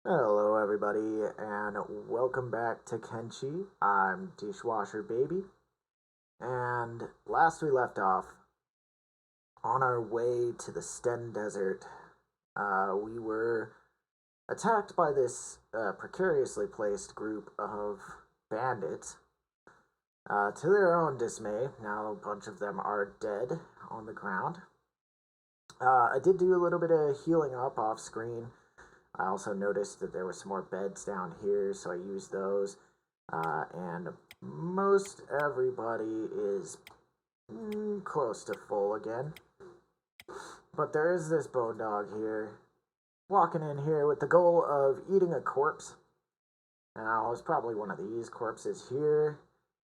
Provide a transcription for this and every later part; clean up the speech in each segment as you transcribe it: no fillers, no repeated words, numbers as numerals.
Hello, everybody, and welcome back to Kenshi. I'm Dishwasher Baby, and last we left off, on our way to the Sten Desert, we were attacked by this precariously placed group of bandits. To their own dismay, now a bunch of them are dead on the ground. I did do a little bit of healing up off screen. I also noticed that there were some more beds down here, so I used those. And most everybody is close to full again. But there is this bone dog here, walking in here with the goal of eating a corpse. Now, it's probably one of these corpses here,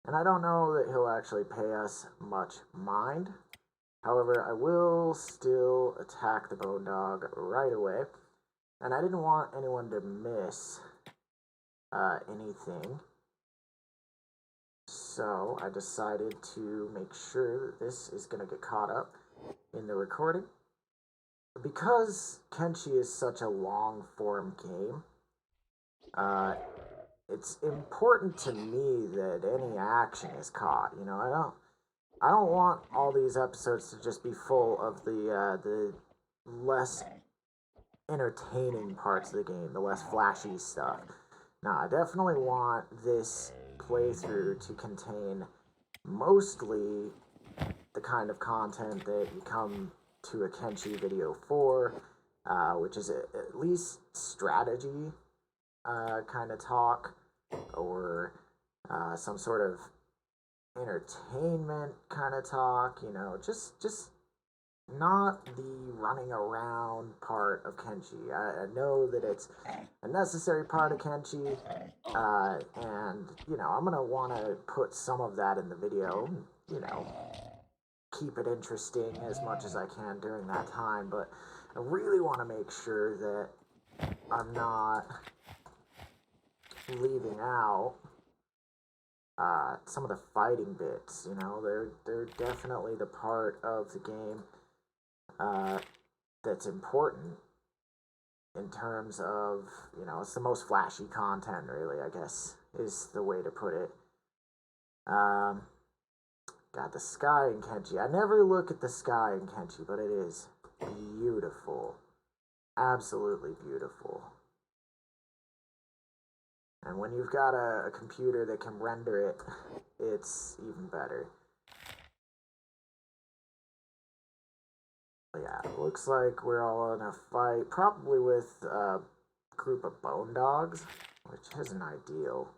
and I don't know that he'll actually pay us much mind. However, I will still attack the bone dog right away. And I didn't want anyone to miss anything. So I decided to make sure that this is going to get caught up in the recording. Because Kenshi is such a long form game, uh, it's important to me that any action is caught. I don't want all these episodes to just be full of the less entertaining parts of the game, the less flashy stuff. Now, I definitely want this playthrough to contain mostly the kind of content that you come to a Kenshi video for, which is at least strategy kind of talk, or some sort of entertainment kind of talk. Just not the running around part of Kenshi. I know that it's a necessary part of Kenshi, and I'm gonna want to put some of that in the video. You know, keep it interesting as much as I can during that time, but I really want to make sure that I'm not leaving out some of the fighting bits. They're definitely the part of the game uh, that's important in terms of, it's the most flashy content, really, I guess, is the way to put it. Um, God, the sky in Kenshi. I never look at the sky in Kenshi, but it is beautiful. Absolutely beautiful. And when you've got a computer that can render it, it's even better. But yeah, it looks like we're all in a fight, probably with a group of bone dogs, which isn't ideal.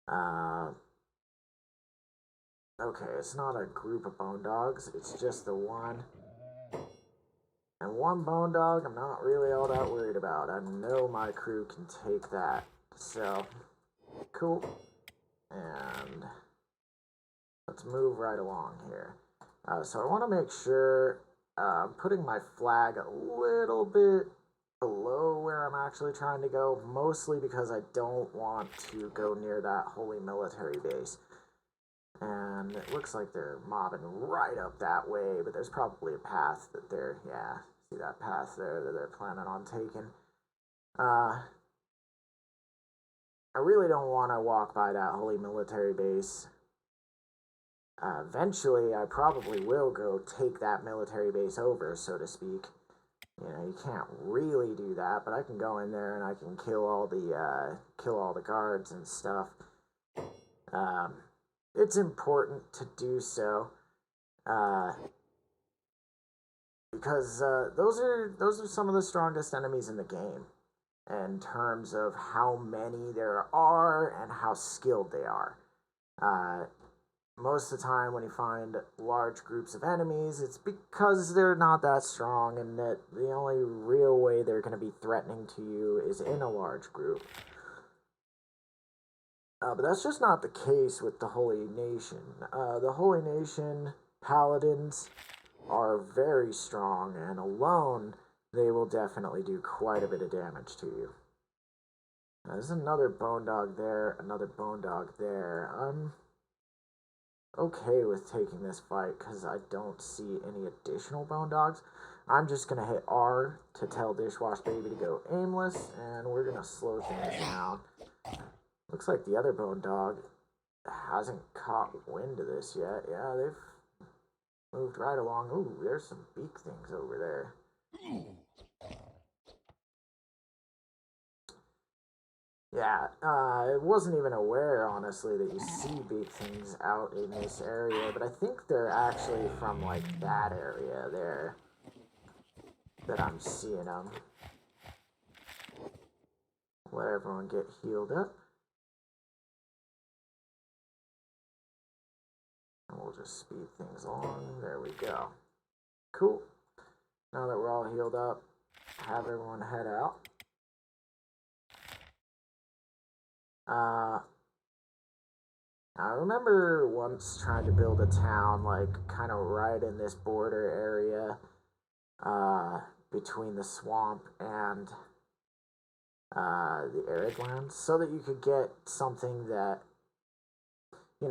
Uh, okay, it's not a group of bone dogs, it's just the one. And one bone dog, I'm not really all that worried about. I know my crew can take that. So, cool. And let's move right along here. So I want to make sure I'm putting my flag a little bit below where I'm actually trying to go, mostly because I don't want to go near that holy military base. And it looks like they're mobbing right up that way, but there's probably a path that see that path there that they're planning on taking. I really don't want to walk by that holy military base. Eventually, I probably will go take that military base over, so to speak. You can't really do that, but I can go in there and I can kill all the guards and stuff. It's important to do so, because those are some of the strongest enemies in the game, in terms of how many there are and how skilled they are. Most of the time, when you find large groups of enemies, it's because they're not that strong, and that the only real way they're going to be threatening to you is in a large group. But that's just not the case with the Holy Nation. The Holy Nation paladins are very strong, and alone, they will definitely do quite a bit of damage to you. There's another bone dog there, another bone dog there. I'm okay with taking this fight because I don't see any additional bone dogs. I'm just gonna hit R to tell Dishwash Baby to go aimless, and we're gonna slow things down. Looks like the other bone dog hasn't caught wind of this yet. Yeah, they've moved right along. Ooh, there's some beak things over there. Yeah, I wasn't even aware, honestly, that you see big things out in this area, but I think they're actually from, like, that area there that I'm seeing them. Let everyone get healed up. And we'll just speed things along. There we go. Cool. Now that we're all healed up, have everyone head out. I remember once trying to build a town, like, kind of right in this border area between the swamp and the arid lands, so that you could get something that,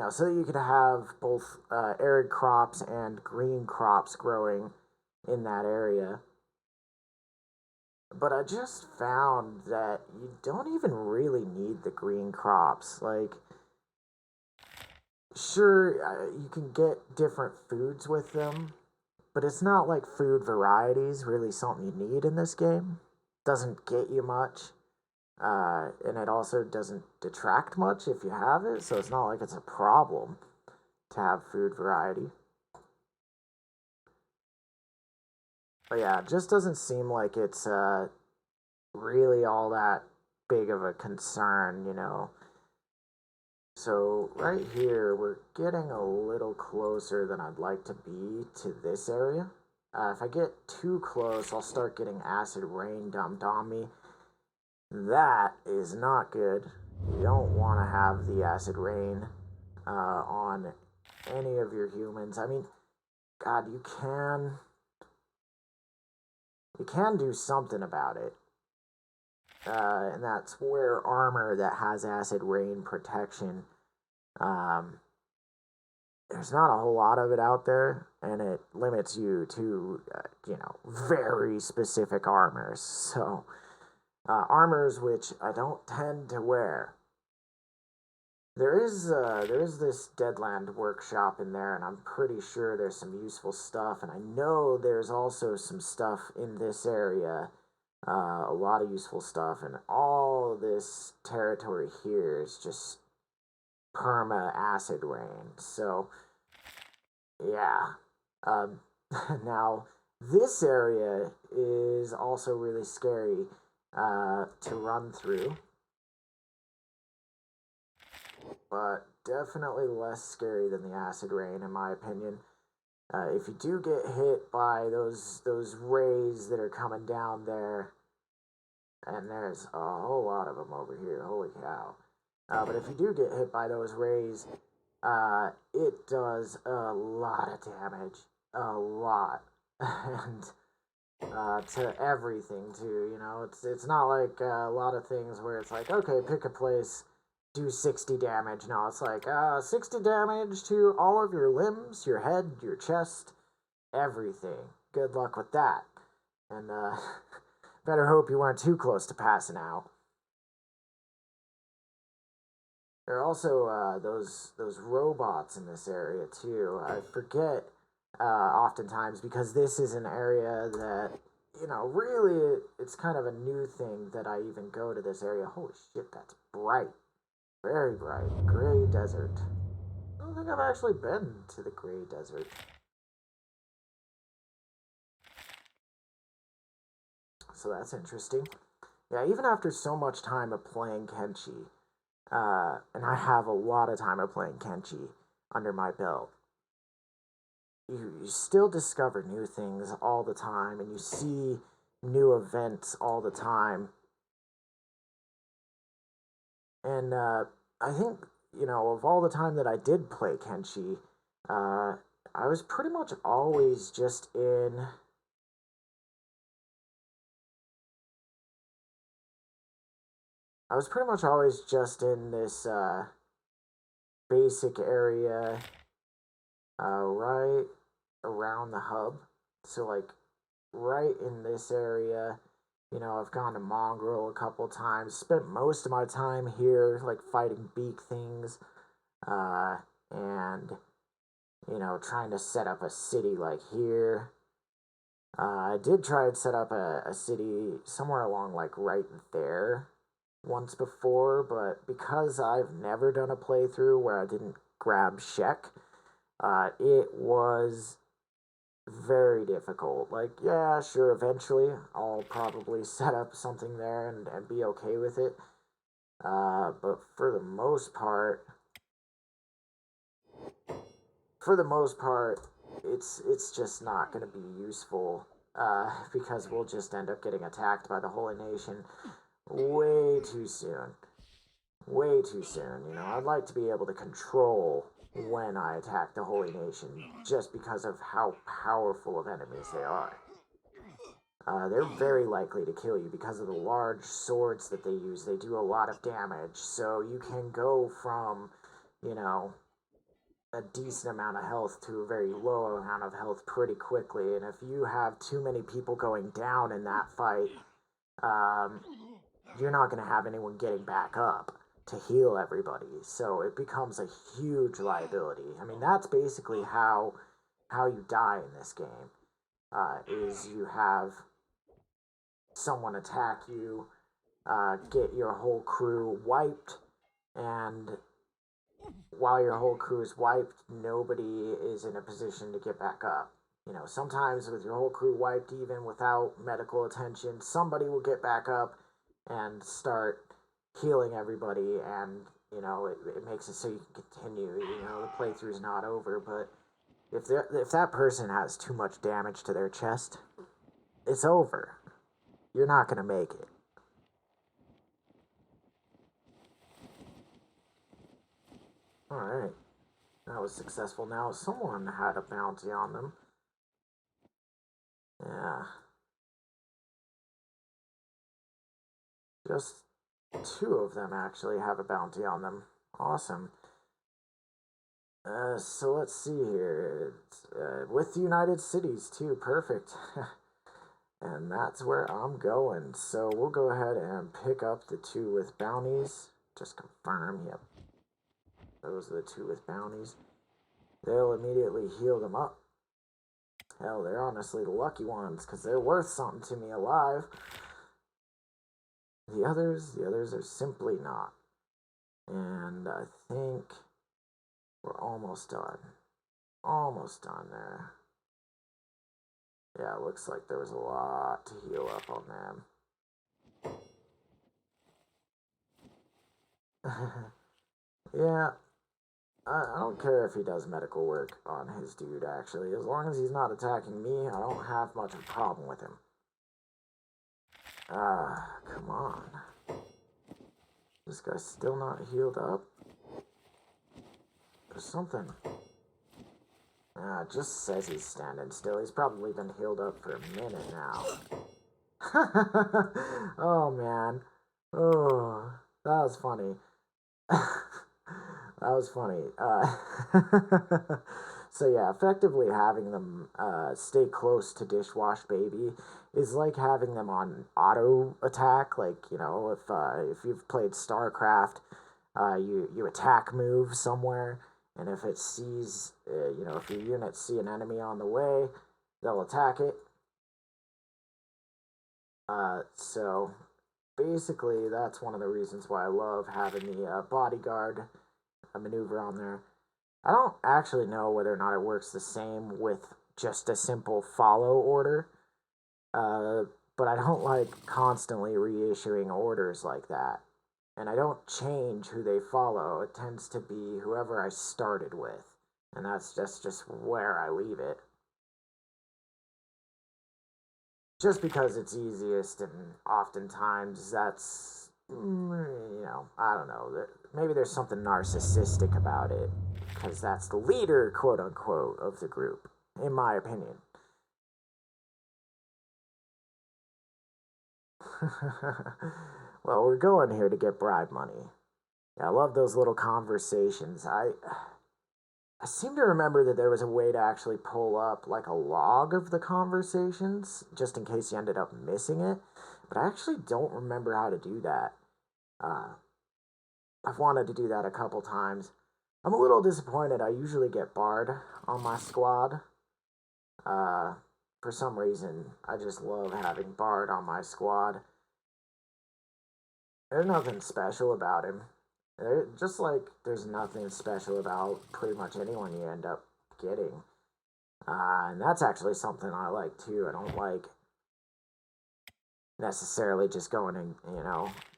so that you could have both arid crops and green crops growing in that area. But I just found that you don't even really need the green crops. Like, sure, you can get different foods with them, but it's not like food varieties really something you need in this game. Doesn't get you much. And it also doesn't detract much if you have it, so it's not like it's a problem to have food variety. But yeah, it just doesn't seem like it's really all that big of a concern. So right here, we're getting a little closer than I'd like to be to this area. If I get too close, I'll start getting acid rain dumped on me. That is not good. You don't want to have the acid rain on any of your humans. I mean, God, you can do something about it. And that's wear armor that has acid rain protection. There's not a whole lot of it out there, and it limits you to, very specific armors. So, armors which I don't tend to wear. There is this Deadland workshop in there, and I'm pretty sure there's some useful stuff. And I know there's also some stuff in this area, a lot of useful stuff. And all this territory here is just perma acid rain. So yeah. Um, now this area is also really scary to run through, but definitely less scary than the acid rain, in my opinion. If you do get hit by those rays that are coming down there, and there's a whole lot of them over here, holy cow! But if you do get hit by those rays, it does a lot of damage, a lot, and to everything too. It's not like a lot of things where it's like, okay, pick a place, do 60 damage. No, it's like 60 damage to all of your limbs, your head, your chest, everything. Good luck with that. And better hope you weren't too close to passing out. There are also those robots in this area too. I forget oftentimes, because this is an area that, really, it's kind of a new thing that I even go to this area. Holy shit, that's bright. Very bright. Gray desert. I don't think I've actually been to the Gray Desert. So that's interesting. Yeah, even after so much time of playing Kenshi, and I have a lot of time of playing Kenshi under my belt, you still discover new things all the time, and you see new events all the time. And I think, of all the time that I did play Kenshi, I was pretty much always just in. I was pretty much always just in this basic area right around the hub. So, like, right in this area. You know, I've gone to Mongrel a couple times, spent most of my time here, like fighting beak things, uh, and, you know, trying to set up a city like here. I did try and set up a city somewhere along, like, right there once before, but because I've never done a playthrough where I didn't grab Shek, it was very difficult. Like, yeah, sure, eventually I'll probably set up something there and be okay with it. But for the most part, it's just not going to be useful. Because we'll just end up getting attacked by the Holy Nation way too soon. Way too soon. You know, I'd like to be able to control when I attack the Holy Nation just because of how powerful of enemies they are. They're very likely to kill you because of the large swords that they use. They do a lot of damage, so you can go from, you know, a decent amount of health to a very low amount of health pretty quickly. And if you have too many people going down in that fight, um, you're not going to have anyone getting back up to heal everybody. So it becomes a huge liability. I mean, that's basically how you die in this game. Is you have someone attack you, get your whole crew wiped, and while your whole crew is wiped, nobody is in a position to get back up. You know, sometimes with your whole crew wiped, even without medical attention, somebody will get back up and start healing everybody, and you know it makes it so you can continue. You know, the playthrough's not over, but if that person has too much damage to their chest, it's over. You're not gonna make it. All right, that was successful. Now someone had a bounty on them. Yeah, just two of them actually have a bounty on them. Awesome. So let's see here. With the United Cities too. Perfect. And that's where I'm going. So we'll go ahead and pick up the two with bounties. Just confirm. Yep. Those are the two with bounties. They'll immediately heal them up. Hell, they're honestly the lucky ones because they're worth something to me alive. The others are simply not. And I think we're almost done. Almost done there. Yeah, it looks like there was a lot to heal up on them. Yeah, I don't care if he does medical work on his dude, actually. As long as he's not attacking me, I don't have much of a problem with him. Come on. This guy's still not healed up? There's something. It just says he's standing still. He's probably been healed up for a minute now. Oh, man. Oh, that was funny. That was funny. So yeah, effectively having them stay close to Dishwash Baby is like having them on auto attack. Like, you know, if you've played StarCraft, you attack move somewhere, and if it sees you know, if your units see an enemy on the way, they'll attack it. So basically, that's one of the reasons why I love having the bodyguard maneuver on there. I don't actually know whether or not it works the same with just a simple follow order, uh, but I don't like constantly reissuing orders like that. And I don't change who they follow. It tends to be whoever I started with, and that's just where I leave it. Just because it's easiest, and oftentimes that's, you know, I don't know. Maybe there's something narcissistic about it because that's the leader, quote unquote, of the group, in my opinion. Well, we're going here to get bribe money. Yeah, I love those little conversations. I seem to remember that there was a way to actually pull up like a log of the conversations, just in case you ended up missing it. But I actually don't remember how to do that. Uh, I've wanted to do that a couple times. I'm a little disappointed. I usually get Bard on my squad. Uh, for some reason, I just love having Bard on my squad. There's nothing special about him. Just like there's nothing special about pretty much anyone you end up getting. And that's actually something I like too. I don't like necessarily just going and,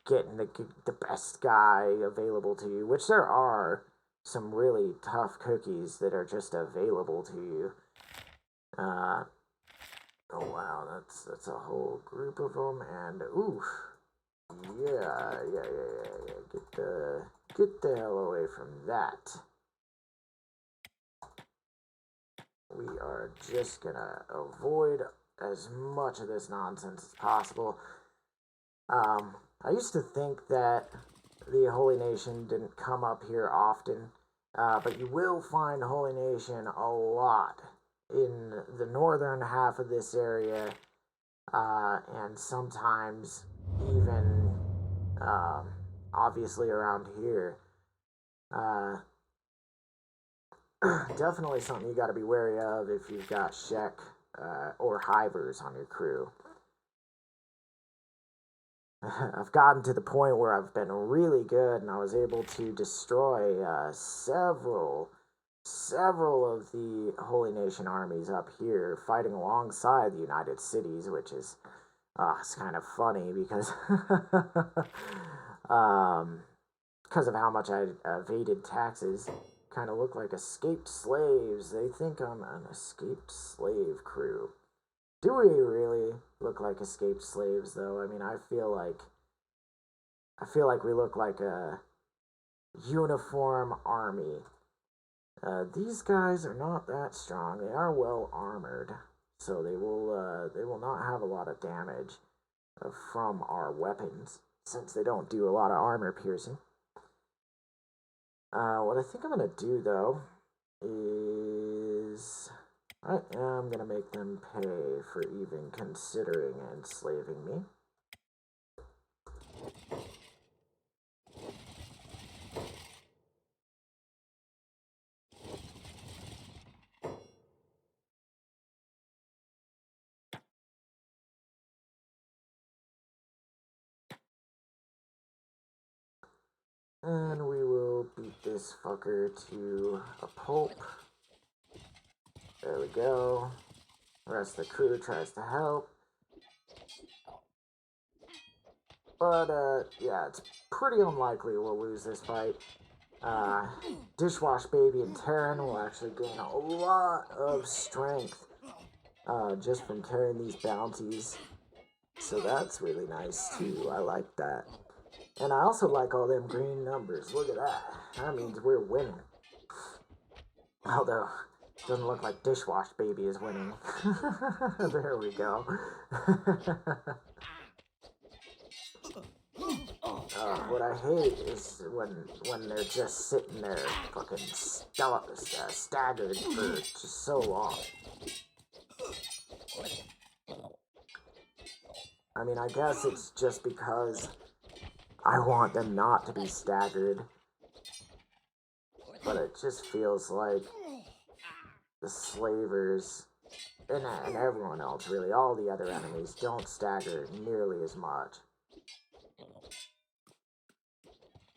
getting the best guy available to you, which there are some really tough cookies that are just available to you. Uh, oh wow, that's a whole group of them, and ooh, yeah. Get the hell away from that. We are just gonna avoid as much of this nonsense as possible. I used to think that the Holy Nation didn't come up here often, but you will find Holy Nation a lot in the northern half of this area, and sometimes even obviously around here. Uh, Definitely something you got to be wary of if you've got Shek or Hivers on your crew. I've gotten to the point where I've been really good and I was able to destroy several of the Holy Nation armies up here fighting alongside the United Cities, which is it's kind of funny because because of how much I evaded taxes. Kind of look like escaped slaves. They think I'm an escaped slave crew. Do we really look like escaped slaves though? I mean, I feel like we look like a uniform army. These guys are not that strong. They are well armored, so they will not have a lot of damage from our weapons since they don't do a lot of armor piercing. What I think I'm gonna do though is I am gonna make them pay for even considering enslaving me. And we will beat this fucker to a pulp. There we go. The rest of the crew tries to help. But, yeah, it's pretty unlikely we'll lose this fight. Dishwash Baby and Terran will actually gain a lot of strength just from carrying these bounties. So that's really nice too. I like that. And I also like all them green numbers. Look at that. That means we're winning. Although, doesn't look like Dishwash Baby is winning. There we go. What I hate is when they're just sitting there fucking staggered for just so long. I mean, I guess it's just because I want them not to be staggered. But it just feels like the slavers and everyone else, really, all the other enemies, don't stagger nearly as much.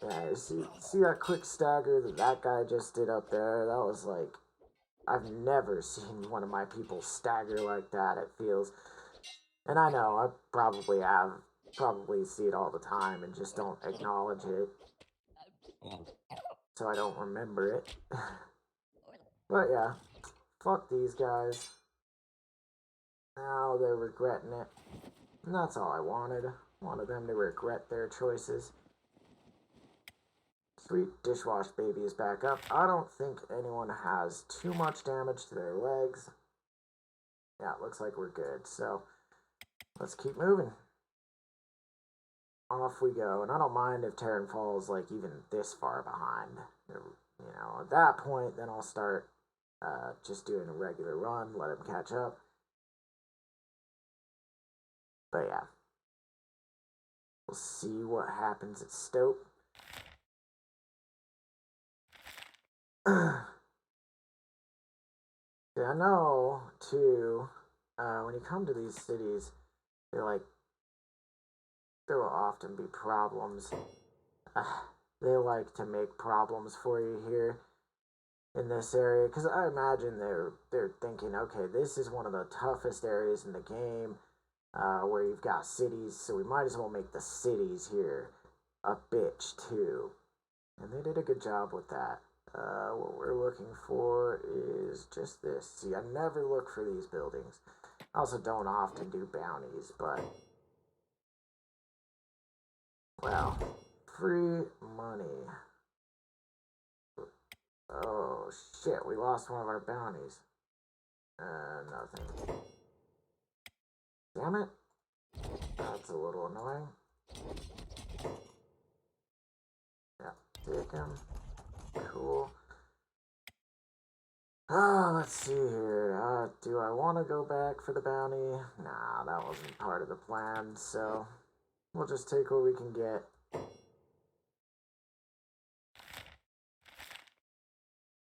Yeah, see that quick stagger that guy just did up there? That was like, I've never seen one of my people stagger like that, it feels. And I know, I probably see it all the time and just don't acknowledge it. So I don't remember it. But yeah, fuck these guys. Now they're regretting it. And that's all I wanted. Wanted them to regret their choices. Sweet Dishwash Baby is back up. I don't think anyone has too much damage to their legs. Yeah, it looks like we're good. So, let's keep moving. Off we go. And I don't mind if Terran falls like even this far behind. at that point, then I'll start just doing a regular run, let him catch up. But yeah, we'll see what happens at Stoke. Yeah, I know too. When you come to these cities, they're like there will often be problems. Uh, they like to make problems for you here in this area because I imagine they're thinking, okay, this is one of the toughest areas in the game where you've got cities, so we might as well make the cities here a bitch too. And they did a good job with that. What we're looking for is just this. See, I never look for these buildings. I also don't often do bounties, but well, free money. Oh shit, we lost one of our bounties. Nothing. Damn it. That's a little annoying. Yeah, take him. Cool. Let's see here. Do I want to go back for the bounty? Nah, that wasn't part of the plan, so we'll just take what we can get.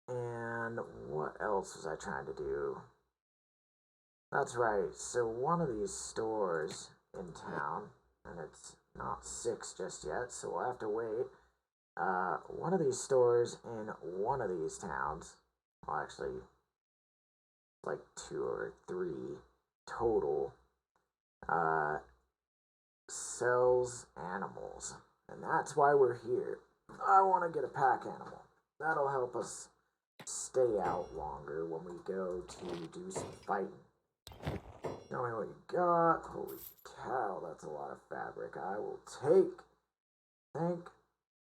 And what else was I trying to do? That's right. So one of these stores in town, and it's not 6 just yet, so we'll have to wait. One of these stores in one of these towns, well, actually, like 2 or 3 total, sells animals, and that's why we're here. I want to get a pack animal. That'll help us stay out longer when we go to do some fighting. Tell me what you got. Holy cow, that's a lot of fabric. I will take. Thank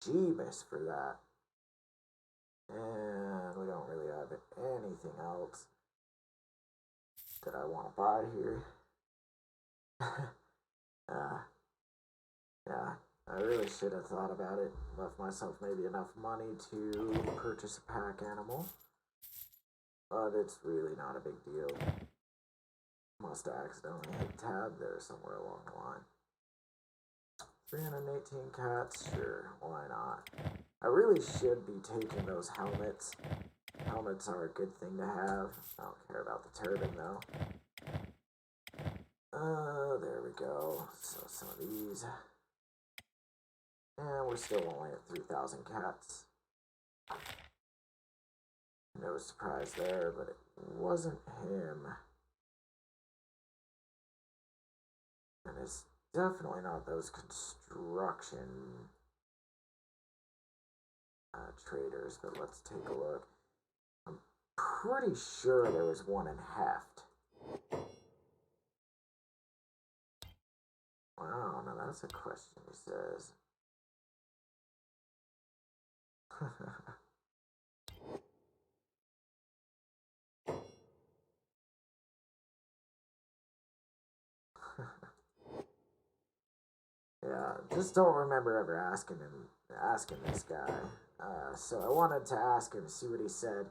Jeebus for that. And we don't really have anything else that I want to buy here. Yeah, I really should have thought about it. Left myself maybe enough money to purchase a pack animal. But it's really not a big deal. Must have accidentally hit tab there somewhere along the line. 318 cats, sure, why not? I really should be taking those helmets. Helmets are a good thing to have. I don't care about the turban though. There we go. So some of these. And we're still only at 3,000 cats. No surprise there, but it wasn't him. And it's definitely not those construction traders, but let's take a look. I'm pretty sure there was one in Heft. Wow, now that's a question, he says. Yeah, just don't remember ever asking this guy. So I wanted to ask him, see what he said.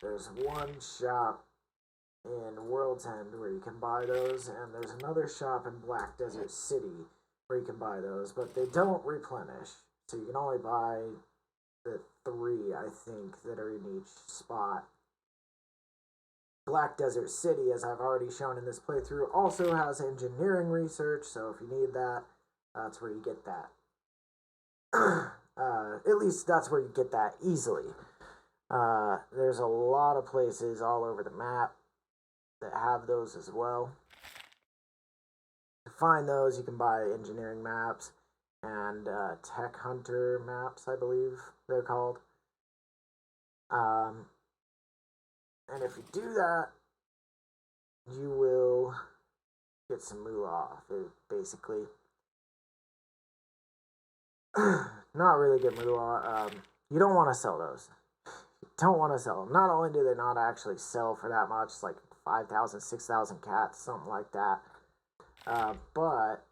There's one shop in World's End where you can buy those, and there's another shop in Black Desert City where you can buy those, but they don't replenish. So you can only buy the 3, I think, that are in each spot. Black Desert City, as I've already shown in this playthrough, also has engineering research, so if you need that, that's where you get that. At least that's where you get that easily. There's a lot of places all over the map that have those as well. To find those, you can buy engineering maps and tech hunter maps, I believe they're called. And if you do that, you will get some moolah. Basically, not really get moolah. You don't want to sell those. You don't want to sell them. Not only do they not actually sell for that much, it's like 5,000, 6,000 cats, something like that. But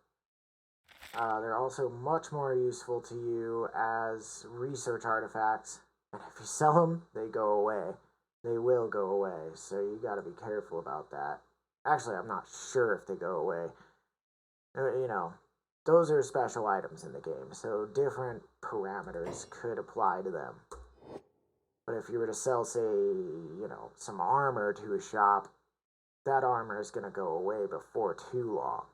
They're also much more useful to you as research artifacts. And if you sell them, they go away. They will go away. So you got to be careful about that. Actually, I'm not sure if they go away. You know, those are special items in the game. So different parameters could apply to them. But if you were to sell, say, some armor to a shop, that armor is going to go away before too long.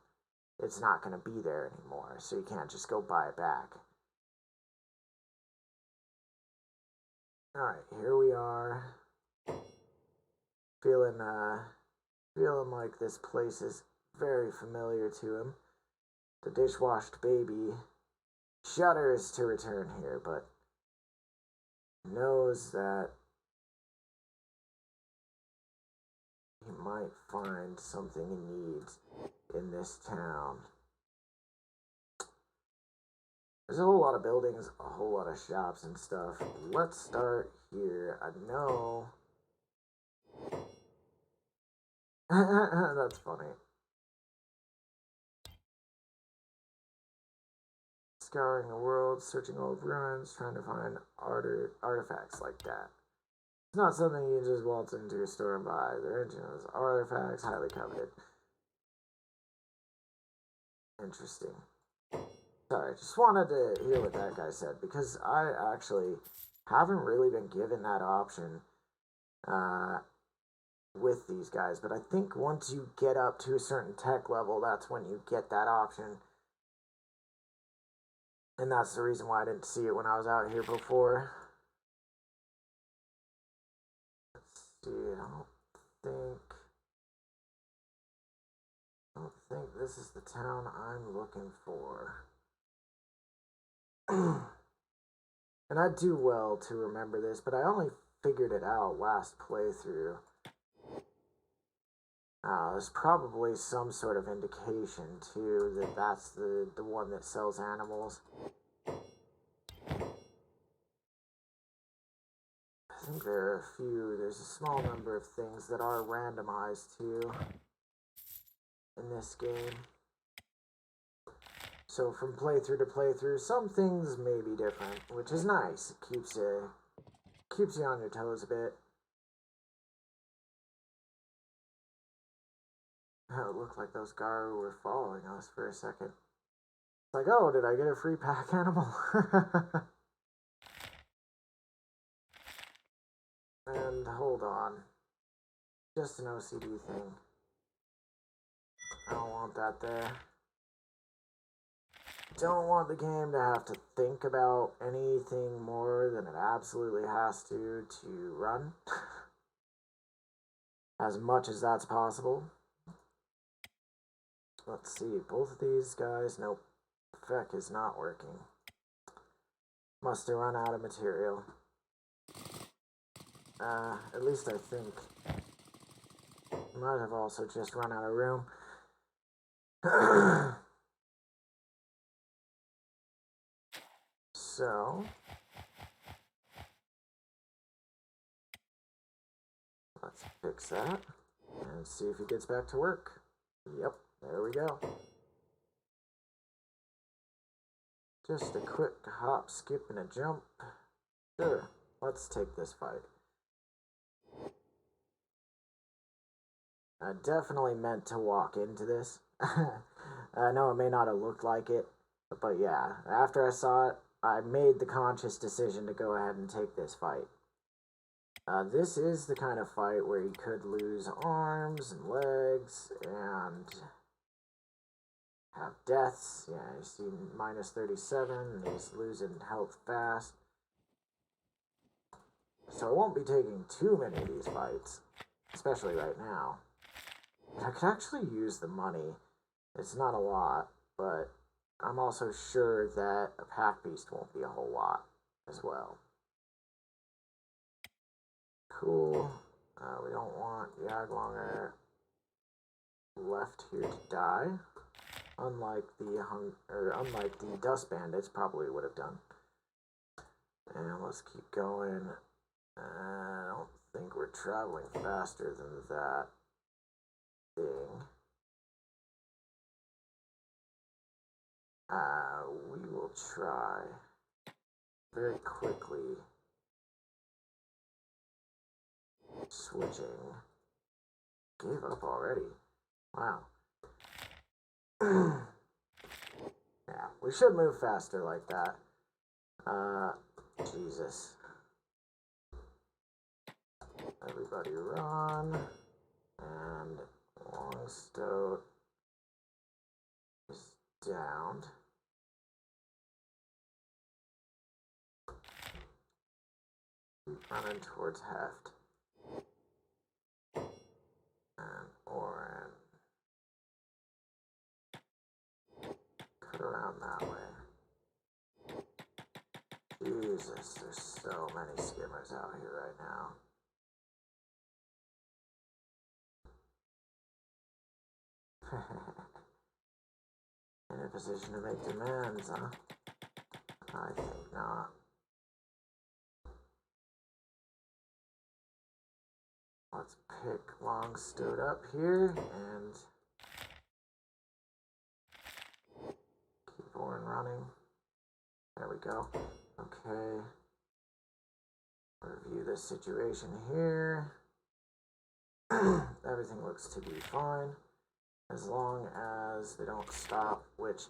It's not going to be there anymore, so you can't just go buy it back. Alright, here we are. Feeling like this place is very familiar to him. The dishwashed baby shudders to return here, but knows that he might find something he needs in this town. There's a whole lot of buildings, a whole lot of shops and stuff. Let's start here. I know. That's funny. Scouring the world, searching old ruins, trying to find artifacts like that. It's not something you just waltz into a store and buy. They're into those artifacts, highly coveted. Interesting. Sorry, just wanted to hear what that guy said, because I actually haven't really been given that option with these guys, but I think once you get up to a certain tech level, that's when you get that option. And that's the reason why I didn't see it when I was out here before. Let's see, I don't think this is the town I'm looking for. And I do well to remember this, but I only figured it out last playthrough. There's probably some sort of indication too that that's the one that sells animals. I think there's a small number of things that are randomized too in this game. So from playthrough to playthrough, some things may be different, which is nice. It keeps you on your toes a bit. It looked like those Garu were following us for a second. It's like, oh, did I get a free pack animal? And hold on. Just an OCD thing. I don't want that there. Don't want the game to have to think about anything more than it absolutely has to run. As much as that's possible. Let's see, both of these guys, nope. Feck is not working. Must have run out of material. At least I think. Might have also just run out of room. So, let's fix that and see if he gets back to work. Yep, there we go. Just a quick hop, skip, and a jump. Sure, let's take this fight. I definitely meant to walk into this. I know it may not have looked like it, but yeah, after I saw it, I made the conscious decision to go ahead and take this fight. This is the kind of fight where you could lose arms and legs and have deaths. Yeah, you see minus 37, and he's losing health fast. So I won't be taking too many of these fights, especially right now. I could actually use the money. It's not a lot, but I'm also sure that a pack beast won't be a whole lot as well. Cool. We don't want Yaglonger left here to die, unlike the dust bandits probably would have done. And let's keep going. I don't think we're traveling faster than that thing. We will try very quickly switching. Gave up already. Wow. Yeah, we should move faster like that. Jesus. Everybody run. And Longstoat is downed. Keep running towards Heft. And Oren. Cut around that way. Jesus, there's so many skimmers out here right now. In a position to make demands, huh? I think not. Let's pick Longstoat up here and keep Oren running. There we go. Okay. Review the situation here. Everything looks to be fine. As long as they don't stop, which,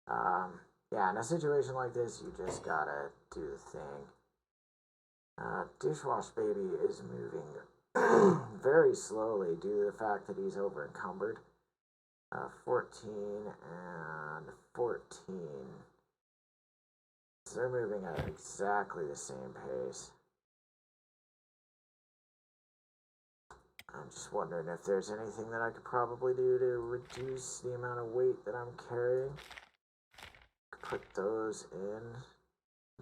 yeah, in a situation like this, you just gotta do the thing. Dishwasher Baby is moving very slowly due to the fact that he's over encumbered. 14 and 14. So they're moving at exactly the same pace. I'm just wondering if there's anything that I could probably do to reduce the amount of weight that I'm carrying. Put those in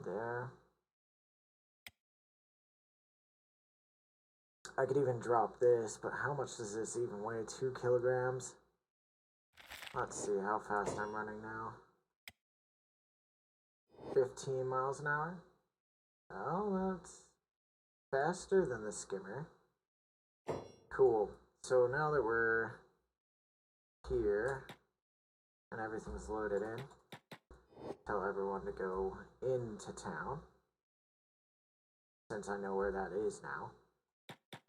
there. I could even drop this, but how much does this even weigh? 2 kilograms? Let's see how fast I'm running now. 15 miles an hour. Oh, that's faster than the skimmer. Cool. So now that we're here and everything's loaded in, tell everyone to go into town, since I know where that is now.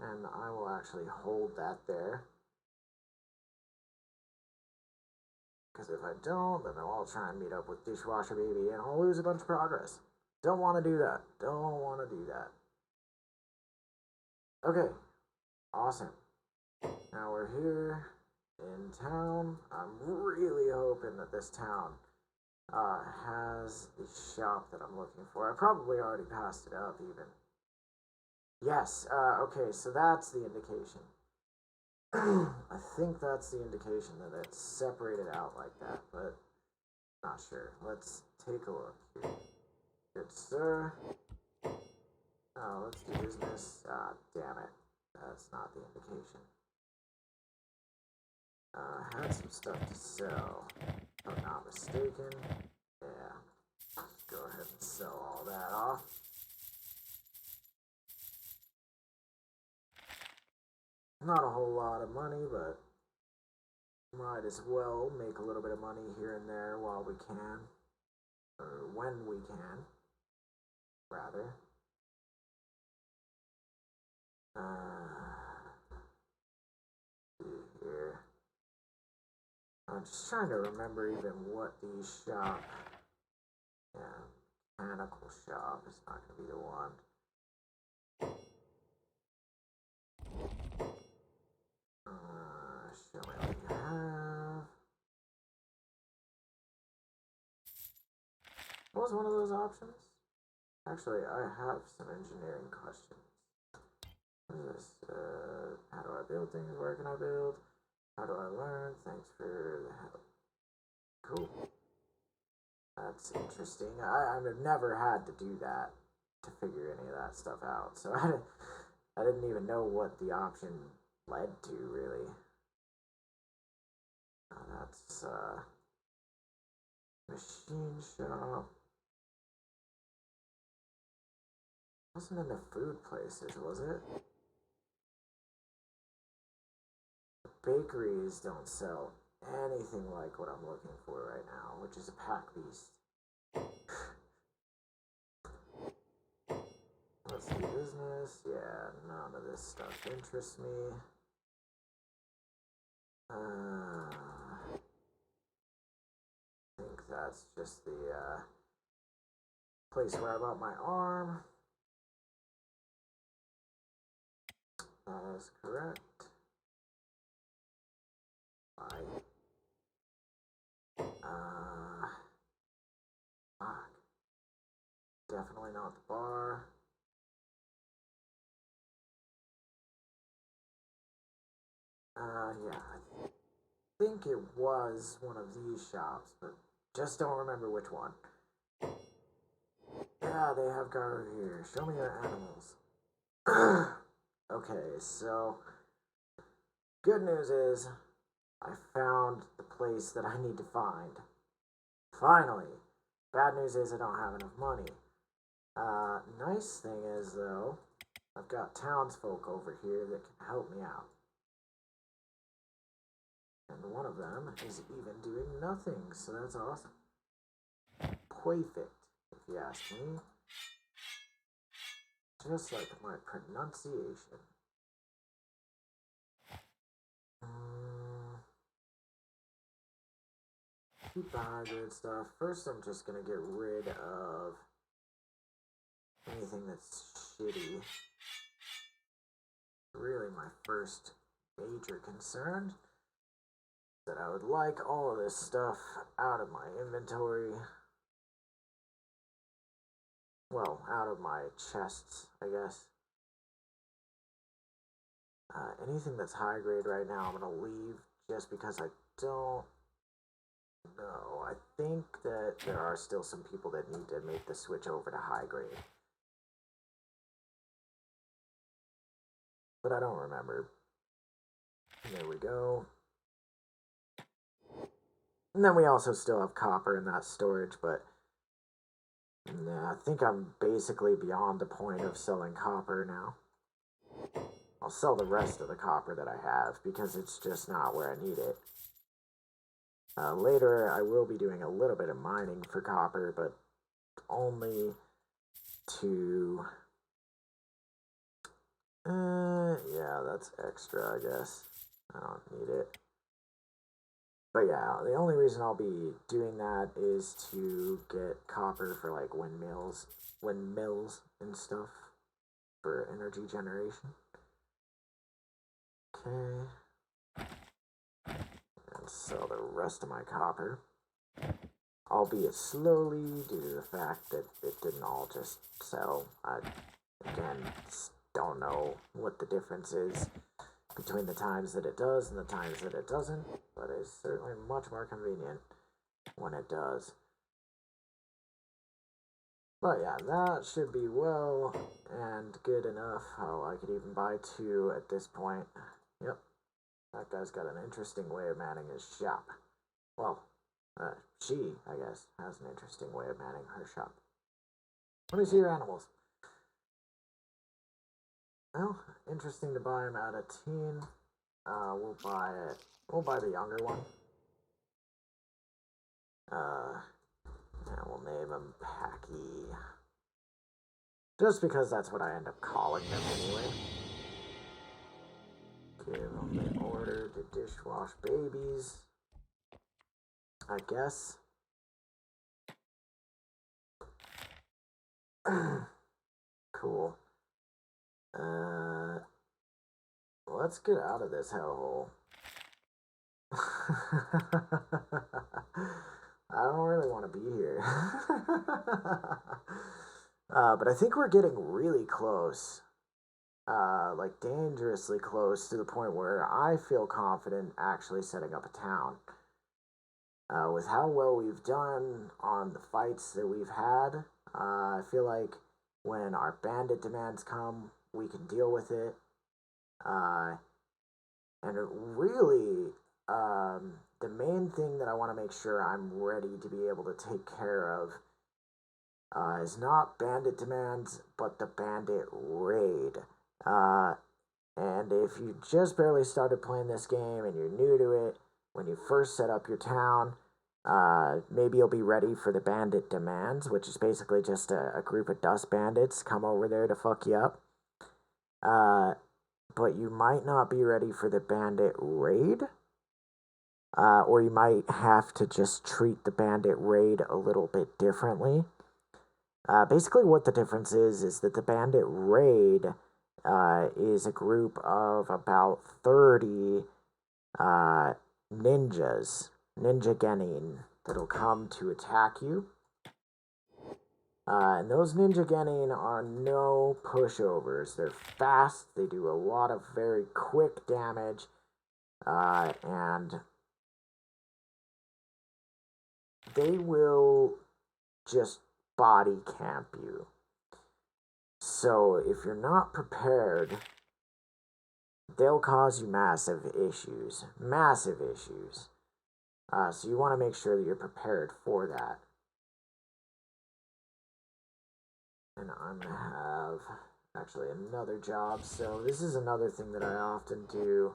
And I will actually hold that there. Because if I don't, then they'll all try and meet up with Dishwasher Baby and I'll lose a bunch of progress. Don't want to do that. Don't want to do that. Okay. Awesome. Now we're here in town. I'm really hoping that this town has the shop that I'm looking for. I probably already passed it up even. Yes, okay, so that's the indication. I think that's the indication that it's separated out like that, but not sure. Let's take a look here. Good sir. Let's do business. Damn it. That's not the indication. Had some stuff to sell. If I'm not mistaken. Yeah. Go ahead and sell all that off. Not a whole lot of money, but might as well make a little bit of money here and there while we can. Or when we can, rather. Here. I'm just trying to remember even what the shop. Yeah, mechanical shop is not going to be the one. Show me what you have. What was one of those options? Actually, I have some engineering questions. What is this? How do I build things? Where can I build? How do I learn? Thanks for the help. Cool. That's interesting. I've never had to do that to figure any of that stuff out. So I didn't even know what the option led to, really. That's machine shop. Wasn't in the food places, was it? Bakeries don't sell anything like what I'm looking for right now, which is a pack beast. Let's do business. Yeah, none of this stuff interests me. I think that's just the place where I bought my arm. That is correct. Bye. Fuck. Definitely not the bar. Yeah, I think it was one of these shops, but just don't remember which one. Yeah, they have gar here. Show me your animals. Okay, so good news is I found the place that I need to find. Finally. Bad news is I don't have enough money. Nice thing is though, I've got townsfolk over here that can help me out. And one of them is even doing nothing, so that's awesome. Perfect, if you ask me. Just like my pronunciation. Keep the high grade stuff. First, I'm just gonna get rid of anything that's shitty. Really, my first major concern is that I would like all of this stuff out of my inventory. Well, out of my chests, I guess. Anything that's high grade right now, I'm gonna leave just because I don't know. I think that there are still some people that need to make the switch over to high grade. But I don't remember. There we go. And then we also still have copper in that storage, but I think I'm basically beyond the point of selling copper now. I'll sell the rest of the copper that I have because it's just not where I need it. Later, I will be doing a little bit of mining for copper, but only to... yeah, that's extra, I guess. I don't need it. But yeah, the only reason I'll be doing that is to get copper for like windmills and stuff for energy generation. Okay. And sell the rest of my copper. Albeit slowly due to the fact that it didn't all just sell. I, again, don't know what the difference is between the times that it does and the times that it doesn't, but it's certainly much more convenient when it does. But yeah, that should be well and good enough. Oh, I could even buy 2 at this point. Yep, that guy's got an interesting way of manning his shop. Well, she, I guess, has an interesting way of manning her shop. Let me see your animals. Well, interesting to buy them out of teen. We'll buy it. We'll buy the younger one. And we'll name him Packy. Just because that's what I end up calling them anyway. Give them the order to dishwash babies. I guess. Cool. Let's get out of this hellhole. I don't really want to be here. But I think we're getting really close. Like dangerously close to the point where I feel confident actually setting up a town. With how well we've done on the fights that we've had, I feel like when our bandit demands come, we can deal with it. And it really, the main thing that I want to make sure I'm ready to be able to take care of is not bandit demands, but the bandit raid. And if you just barely started playing this game and you're new to it, when you first set up your town. Maybe you'll be ready for the bandit demands, which is basically just a group of dust bandits come over there to fuck you up. Uh, but you might not be ready for the bandit raid, or you might have to just treat the bandit raid a little bit differently. Basically, what the difference is that the bandit raid is a group of about 30 ninjas, ninja genin, that'll come to attack you. And those ninja genin are no pushovers. They're fast, they do a lot of very quick damage, and they will just body camp you. So if you're not prepared, they'll cause you massive issues. Massive issues. So you want to make sure that you're prepared for that. And I'm going to have actually another job. So this is another thing that I often do.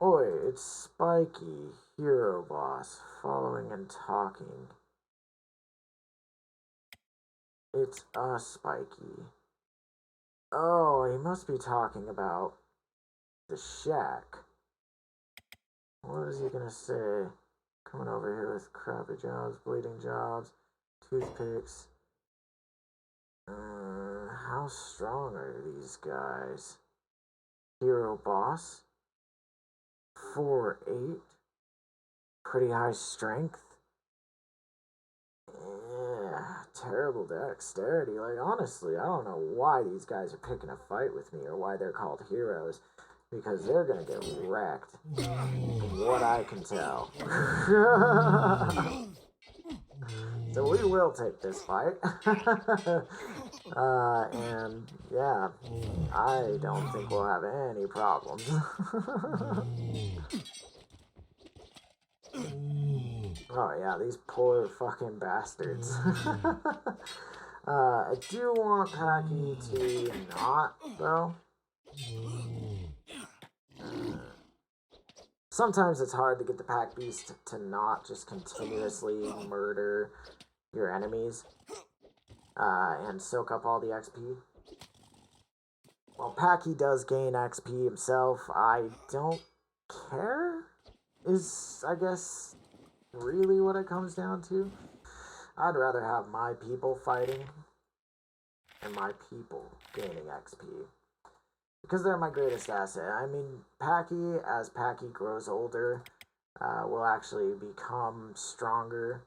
Oi, it's Spiky, hero boss, following and talking. It's Spiky. Oh, he must be talking about the shack. What is he gonna say? Coming over here with crappy jobs, bleeding jobs, toothpicks. How strong are these guys? Hero boss. 4'8". Pretty high strength. Yeah, terrible dexterity. Like, honestly, I don't know why these guys are picking a fight with me or why they're called heroes. Because they're gonna get wrecked. From what I can tell. So we will take this fight. And yeah, I don't think we'll have any problems. Oh yeah, these poor fucking bastards. I do want Packy to not, though. Sometimes it's hard to get the pack beast to not just continuously murder your enemies and soak up all the XP. Well, Packy does gain XP himself. I don't care, is, I guess, really what it comes down to. I'd rather have my people fighting and my people gaining XP. Because they're my greatest asset. I mean, Packy, as Packy grows older, will actually become stronger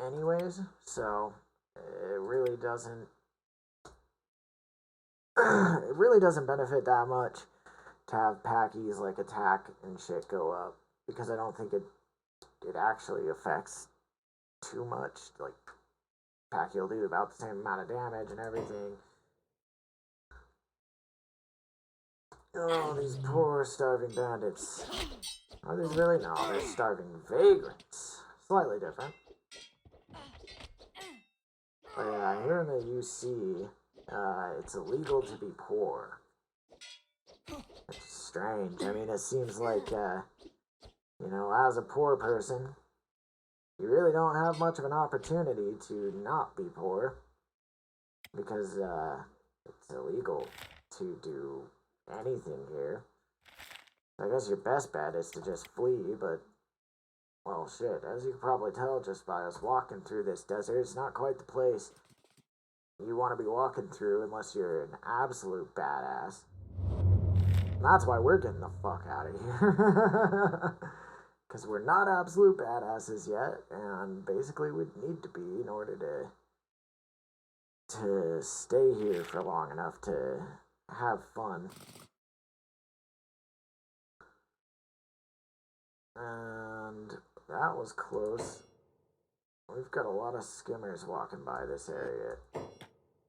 anyways, so it really doesn't it really doesn't benefit that much to have Packy's like attack and shit go up, because I don't think it actually affects too much. Like, Packy will do about the same amount of damage and everything. Oh, these poor starving bandits. Are these really? No, they're starving vagrants. Slightly different. But yeah, here in the UC, it's illegal to be poor. It's strange. I mean, it seems like, as a poor person, you really don't have much of an opportunity to not be poor. Because, it's illegal to do anything here. I guess your best bet is to just flee, but, well, shit, as you can probably tell just by us walking through this desert, it's not quite the place you want to be walking through unless you're an absolute badass. And that's why we're getting the fuck out of here. Because we're not absolute badasses yet, and basically we'd need to be in order to stay here for long enough to have fun. And that was close. We've got a lot of skimmers walking by this area.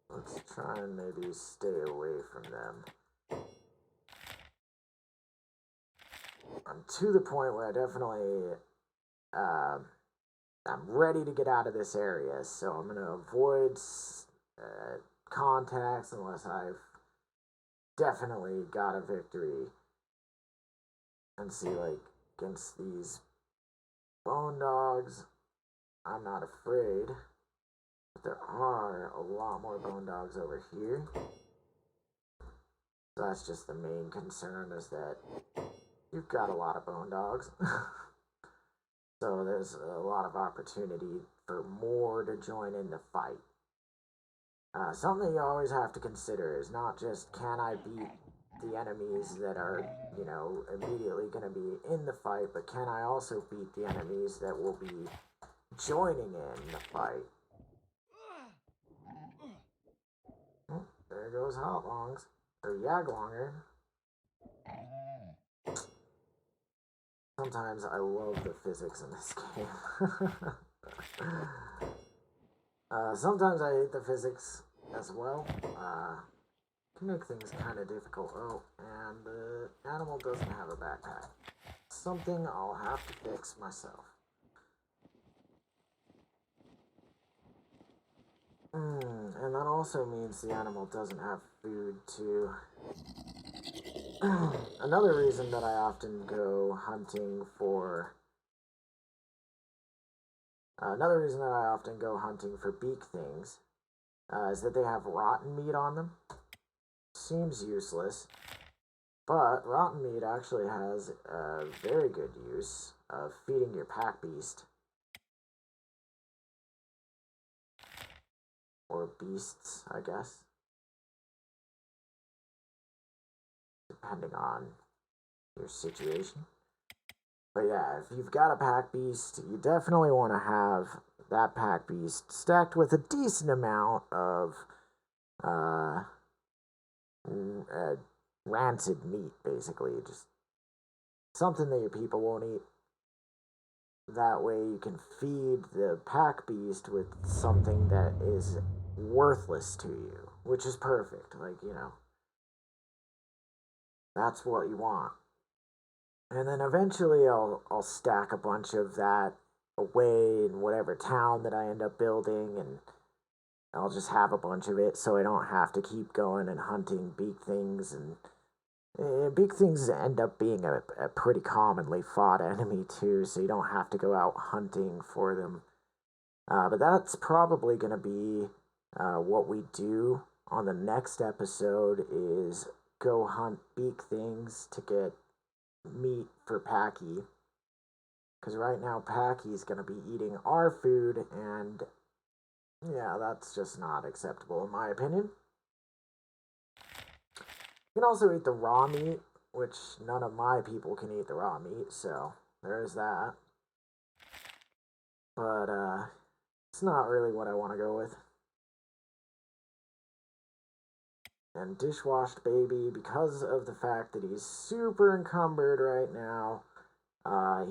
Let's try and maybe stay away from them. I'm to the point where I definitely, I'm ready to get out of this area, so I'm going to avoid contacts unless I've definitely got a victory. And see, like, against these bone dogs, I'm not afraid. But there are a lot more bone dogs over here. So that's just the main concern, is that you've got a lot of bone dogs. So there's a lot of opportunity for more to join in the fight. Something you always have to consider is not just, can I beat the enemies that are, immediately going to be in the fight, but can I also beat the enemies that will be joining in the fight? Oh, there goes Hotlongs, or Yaglonger. Sometimes I love the physics in this game. Sometimes I hate the physics as well. Can make things kind of difficult. Oh, and the animal doesn't have a backpack. Something I'll have to fix myself. And that also means the animal doesn't have food too. Another reason that I often go hunting for beak things is that they have rotten meat on them. Seems useless, but rotten meat actually has a very good use of feeding your pack beast. Or beasts, I guess. Depending on your situation. But yeah, if you've got a pack beast, you definitely want to have that pack beast stacked with a decent amount of uh, rancid meat, basically. Just something that your people won't eat. That way you can feed the pack beast with something that is worthless to you, which is perfect. Like, that's what you want. And then eventually I'll stack a bunch of that away in whatever town that I end up building, and I'll just have a bunch of it so I don't have to keep going and hunting beak things. And beak things end up being a pretty commonly fought enemy too, so you don't have to go out hunting for them. But that's probably going to be what we do on the next episode, is go hunt beak things to get meat for Packy. Because right now Packy's going to be eating our food, and yeah, that's just not acceptable in my opinion. You can also eat the raw meat, which none of my people can eat the raw meat, so there's that. But it's not really what I want to go with. And Dishwashed Baby, because of the fact that he's super encumbered right now,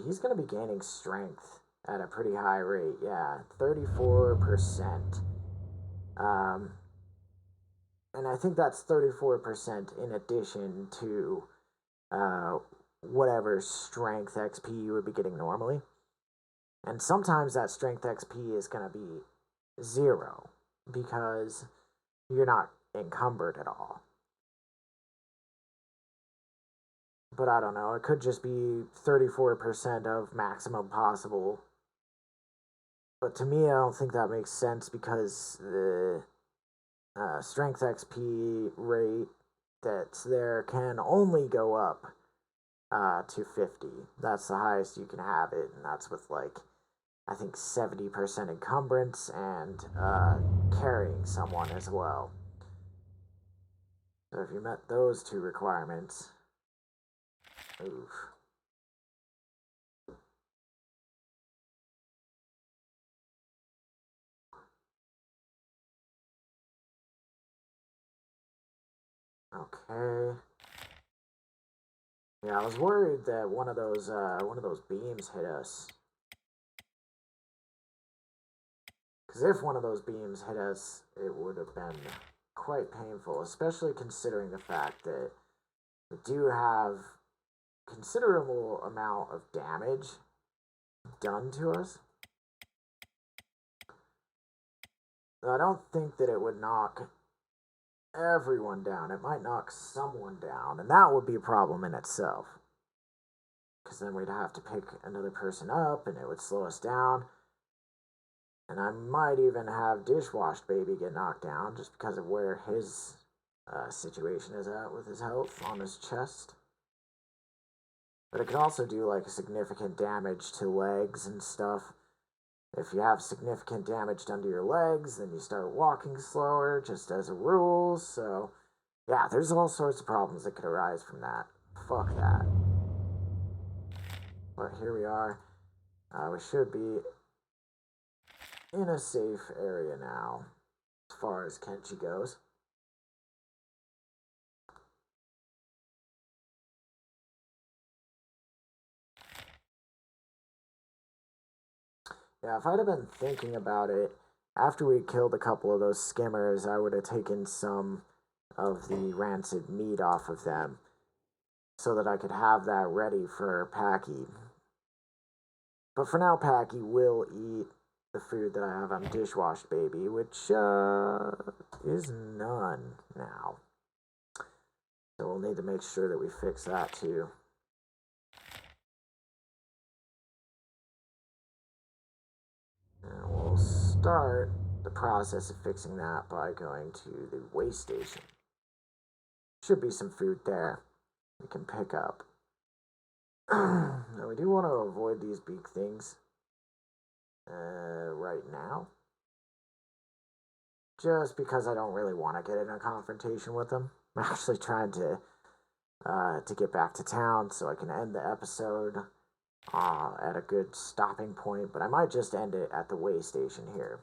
he's going to be gaining strength at a pretty high rate. Yeah, 34%. And I think that's 34% in addition to whatever strength XP you would be getting normally. And sometimes that strength XP is going to be 0 because you're not encumbered at all. But I don't know, it could just be 34% of maximum possible. But to me, I don't think that makes sense, because the strength XP rate that's there can only go up to 50. That's the highest you can have it, and that's with, like, I think 70% encumbrance and carrying someone as well. So if you met those two requirements, oof. Okay. Yeah, I was worried that one of those beams hit us. Because if one of those beams hit us, it would have been quite painful, especially considering the fact that we do have considerable amount of damage done to us. I don't think that it would knock everyone down. It might knock someone down, and that would be a problem in itself. Because then we'd have to pick another person up, and it would slow us down. And I might even have Dishwashed Baby get knocked down just because of where his situation is at with his health on his chest. But it can also do like significant damage to legs and stuff. If you have significant damage done to your legs, then you start walking slower, just as a rule. So, yeah, there's all sorts of problems that could arise from that. Fuck that. But here we are. We should be in a safe area now, as far as Kenshi goes. Yeah, if I'd have been thinking about it, after we killed a couple of those skimmers, I would have taken some of the rancid meat off of them so that I could have that ready for Packy. But for now, Packy will eat the food that I have on Dishwashed Baby, which is none now. So we'll need to make sure that we fix that too. And we'll start the process of fixing that by going to the waste station. Should be some food there we can pick up. Now we do want to avoid these big things right now. Just because I don't really want to get in a confrontation with them. I'm actually trying to get back to town so I can end the episode at a good stopping point, but I might just end it at the way station here.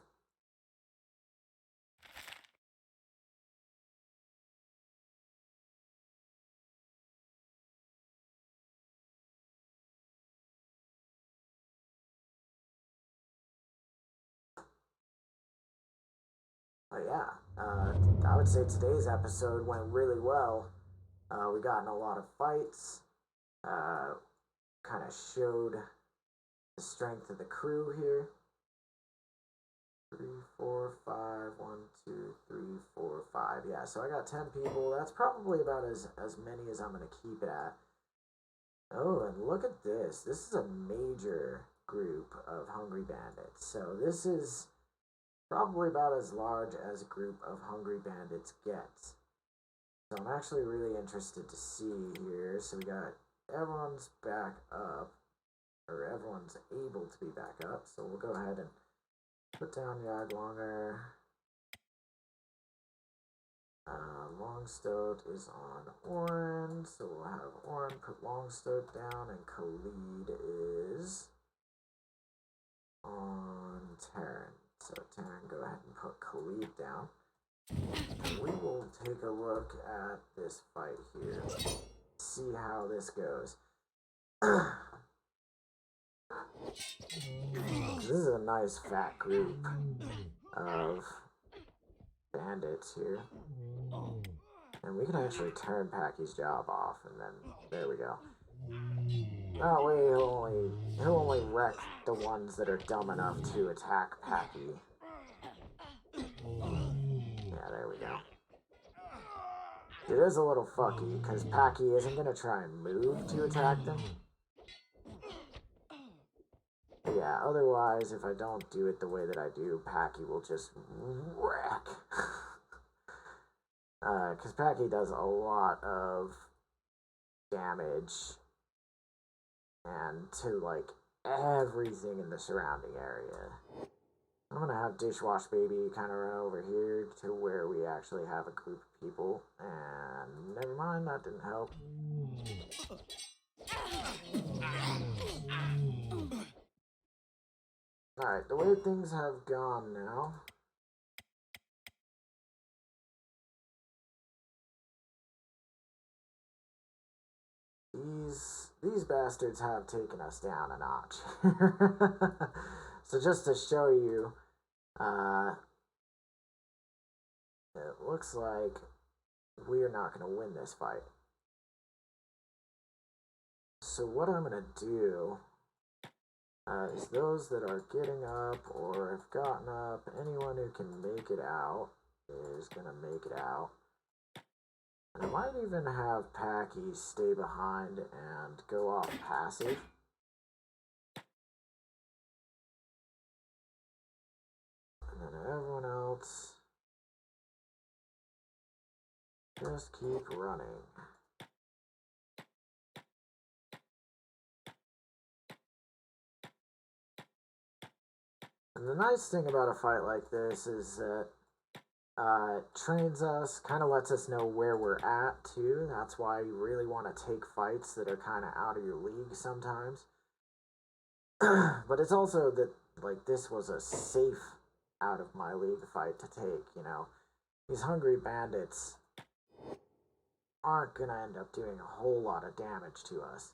But yeah, I would say today's episode went really well. We got in a lot of fights, kind of showed the strength of the crew here. 3, 4, 5, 1, 2, 3, 4, 5. Yeah, so I got 10 people. That's probably about as many as I'm going to keep it at. Oh, and look at this. This is a major group of hungry bandits. So this is probably about as large as a group of hungry bandits gets. So I'm actually really interested to see here. So we got everyone's back up, or everyone's able to be back up. So we'll go ahead and put down Yaglonger. Longstoat is on Oren, so we'll have Oren put Longstoat down, and Khalid is on Terran. So Terran, go ahead and put Khalid down. And we will take a look at this fight here, see how this goes. This is a nice fat group of bandits here. And we can actually turn Packy's job off, and then there we go. That way he'll only wreck the ones that are dumb enough to attack Packy. Yeah, there we go. It is a little fucky, because Packy isn't going to try and move to attack them. But yeah, otherwise, if I don't do it the way that I do, Packy will just wreck. Because Packy does a lot of damage and to like everything in the surrounding area. I'm gonna have Dishwash Baby kind of run over here to where we actually have a group of people, and never mind, that didn't help. Alright, the way things have gone now. These bastards have taken us down a notch. So just to show you, it looks like we're not going to win this fight. So what I'm going to do is those that are getting up or have gotten up, anyone who can make it out is going to make it out. And I might even have Packy stay behind and go off passive. And then everyone else just keep running. And the nice thing about a fight like this is that it trains us, kind of lets us know where we're at too. That's why you really want to take fights that are kind of out of your league sometimes. But it's also that, like, this was a safe out of my league fight to take, you know. These hungry bandits aren't going to end up doing a whole lot of damage to us.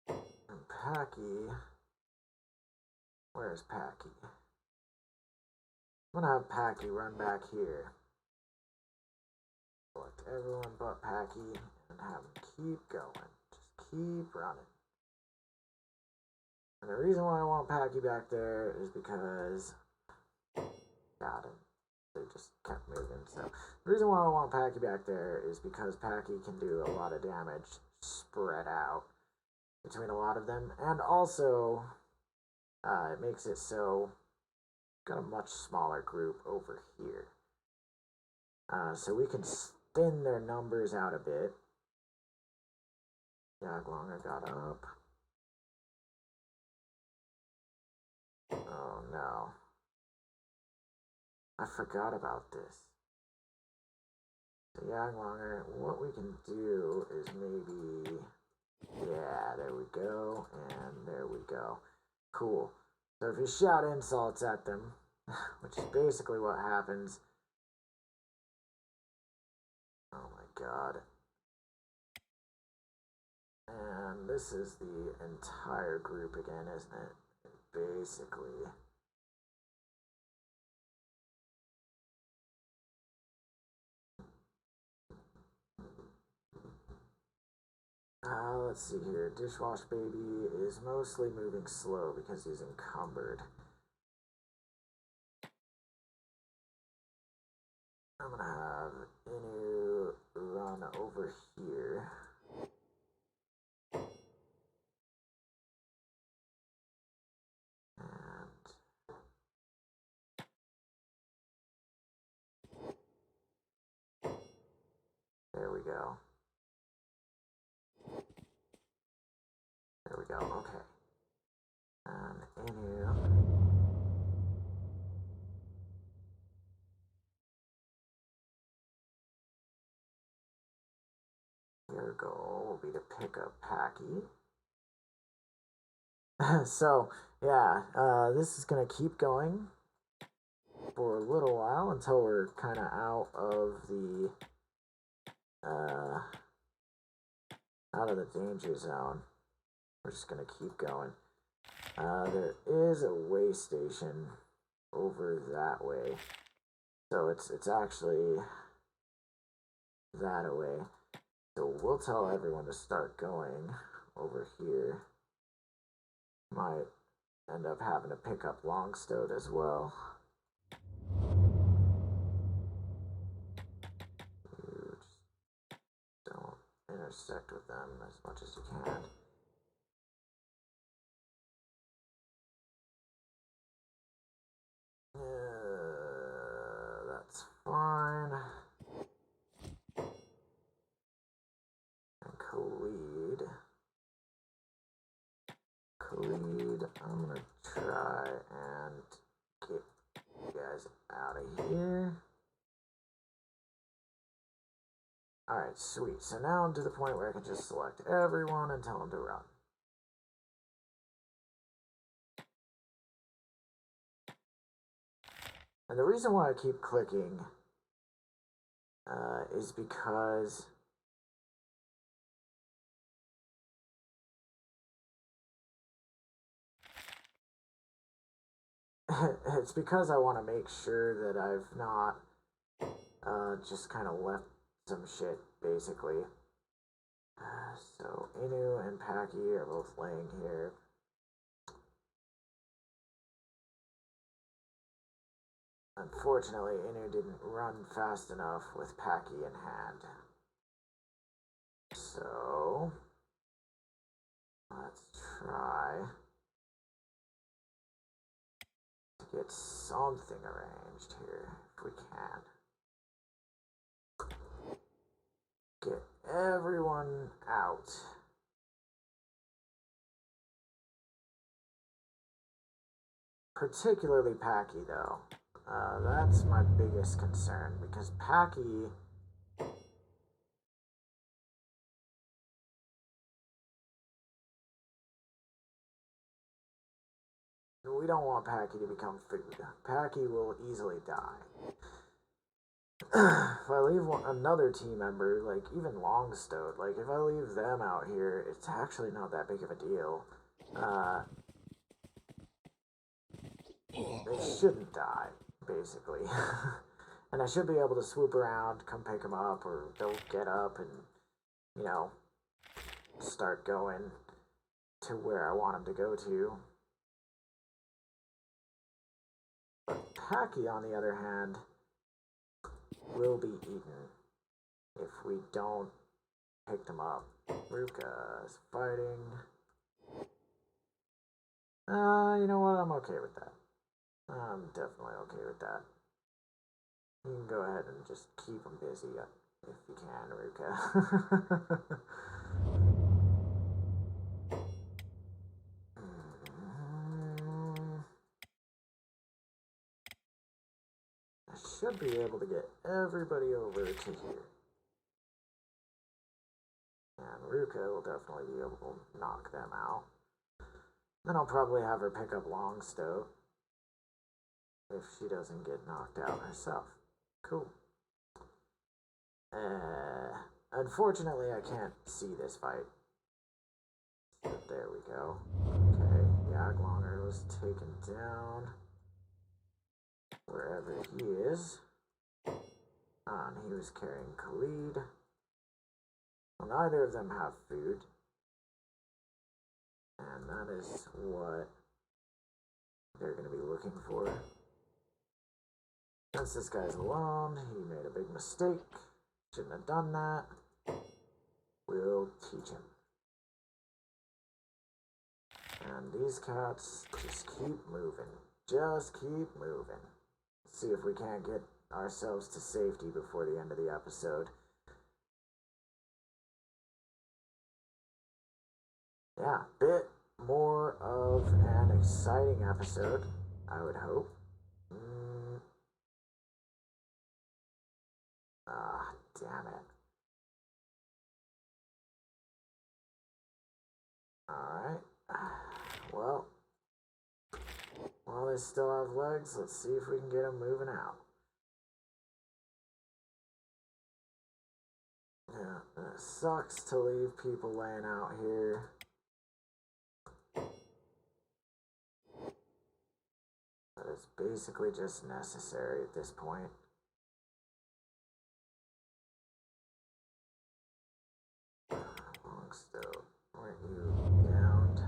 And Packy... Where's Packy? I'm gonna have Packy run back here. Select everyone but Packy and have him keep going. Just keep running. And the reason why I want Packy back there is because... Got him. They just kept moving. So the reason why I want Packy back there is because Packy can do a lot of damage spread out between a lot of them. And also, it makes it so got a much smaller group over here. So we can thin their numbers out a bit. Jaglonger got up. Oh no. I forgot about this. So Jaglonger, what we can do is maybe... Yeah, there we go, and there we go. Cool. So if you shout insults at them, which is basically what happens... Oh my god. And this is the entire group again, isn't it? Basically... let's see here. Dishwasher Baby is mostly moving slow because he's encumbered. I'm gonna have Inu run over here. And there we go. There we go, okay. And Inu. Your goal will be to pick up Packy. So, yeah, this is going to keep going for a little while until we're kind of out of the danger zone. We're just going to keep going. There is a way station over that way. So it's actually that away. So we'll tell everyone to start going over here. Might end up having to pick up Longstowed as well. You just don't intersect with them as much as you can. That's fine. And Khalid, I'm gonna try and get you guys out of here. Alright, sweet. So now I'm to the point where I can just select everyone and tell them to run. And the reason why I keep clicking is because it's because I want to make sure that I've not just kind of left some shit, basically. So Inu and Packy are both laying here. Unfortunately, Inu didn't run fast enough with Packy in hand. So, let's try to get something arranged here, if we can. Get everyone out. Particularly Packy, though. That's my biggest concern, because Packy... We don't want Packy to become food. Packy will easily die. If I leave another team member, like even Longstowed, like if I leave them out here, it's actually not that big of a deal. They shouldn't die, basically. And I should be able to swoop around, come pick them up, or they'll get up and, you know, start going to where I want them to go to. But Packy, on the other hand, will be eaten if we don't pick them up. Ruka is fighting. You know what? I'm okay with that. I'm definitely okay with that. You can go ahead and just keep them busy if you can, Ruka. I should be able to get everybody over to here. And Ruka will definitely be able to knock them out. Then I'll probably have her pick up Longstow if she doesn't get knocked out herself. Cool. Unfortunately, I can't see this fight. So there we go. Okay, Yaglonger was taken down wherever he is. And he was carrying Khalid. Well, neither of them have food. And that is what they're going to be looking for. Since this guy's alone, he made a big mistake. Shouldn't have done that. We'll teach him. And these cats just keep moving. Just keep moving. See if we can't get ourselves to safety before the end of the episode. Yeah, bit more of an exciting episode, I would hope. Damn it. Alright. Well, while they still have legs, let's see if we can get them moving out. Yeah, it sucks to leave people laying out here. But it's basically just necessary at this point. Longstow, weren't you downed?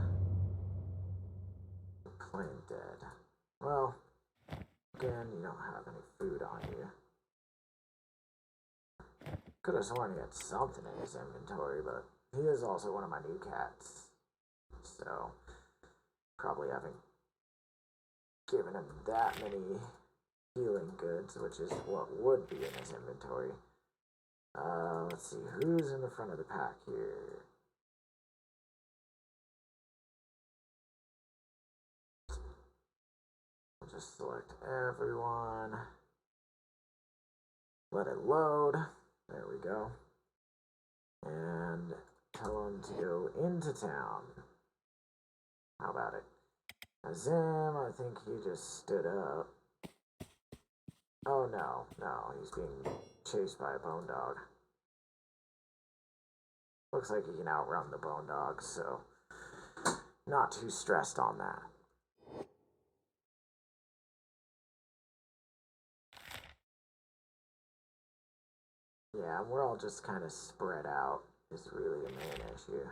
You're plain dead. Well, again, you don't have any food on you. Could have sworn he had something in his inventory, but he is also one of my new cats. So, probably haven't given him that many healing goods, which is what would be in his inventory. Let's see, who's in the front of the pack here? I'll just select everyone. Let it load. There we go. And tell them to go into town. How about it? Azim, I think he just stood up. Oh no, he's being chased by a bone dog. Looks like he can outrun the bone dog, so not too stressed on that. Yeah, we're all just kind of spread out is really the main issue.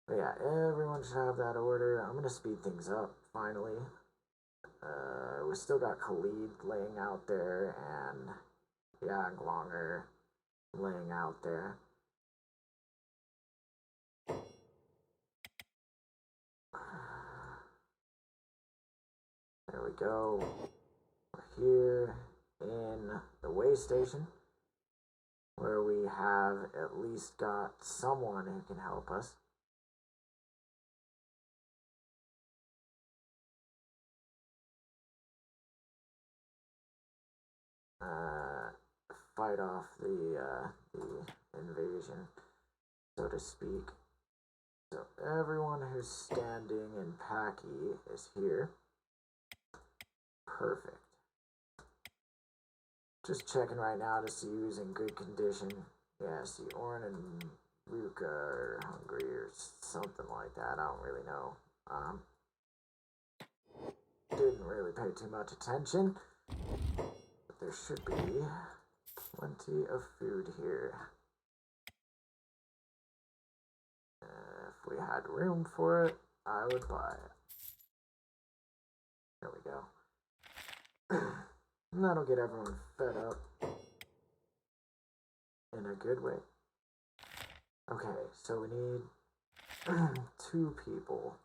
But yeah, everyone should have that order. I'm going to speed things up, finally. We still got Khalid laying out there and Yaglonger laying out there. There we go. We're here in the way station, where we have at least got someone who can help us. Fight off the invasion, so to speak. So everyone who's standing in Packy is here. Perfect. Just checking right now to see who's in good condition. Yeah, see, Oren and Ruka are hungry or something like that. I don't really know. Didn't really pay too much attention. But there should be plenty of food here. If we had room for it, I would buy it. There we go. And that'll get everyone fed up in a good way. Okay, so we need 2 people.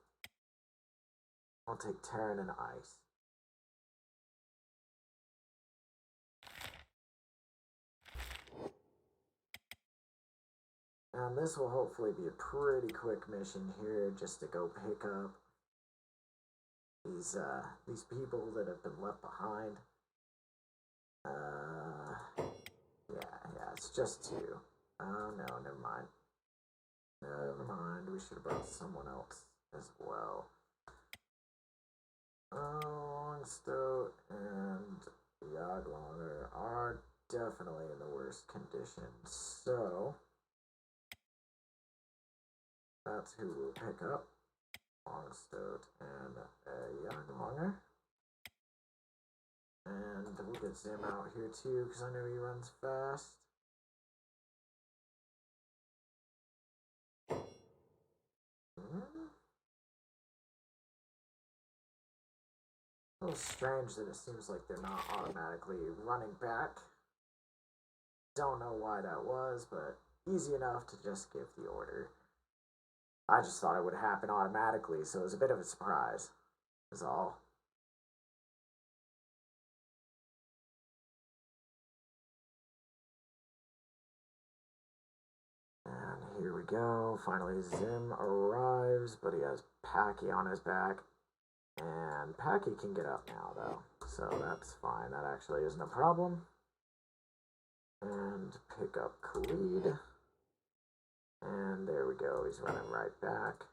I'll take Terran and Ice. And this will hopefully be a pretty quick mission here, just to go pick up these people that have been left behind. Yeah, it's just 2. Oh no, never mind. Never mind, we should have brought someone else as well. Longstoat and Yaglonger are definitely in the worst condition, so that's who we'll pick up. Longstoat and Yaglonger. And we'll get Zim out here too, because I know he runs fast. A little strange that it seems like they're not automatically running back. Don't know why that was, but easy enough to just give the order. I just thought it would happen automatically, so it was a bit of a surprise, is all. And here we go. Finally, Zim arrives, but he has Packy on his back. And Packy can get up now, though, so that's fine. That actually isn't a problem. And pick up Khalid. And there we go. He's running right back.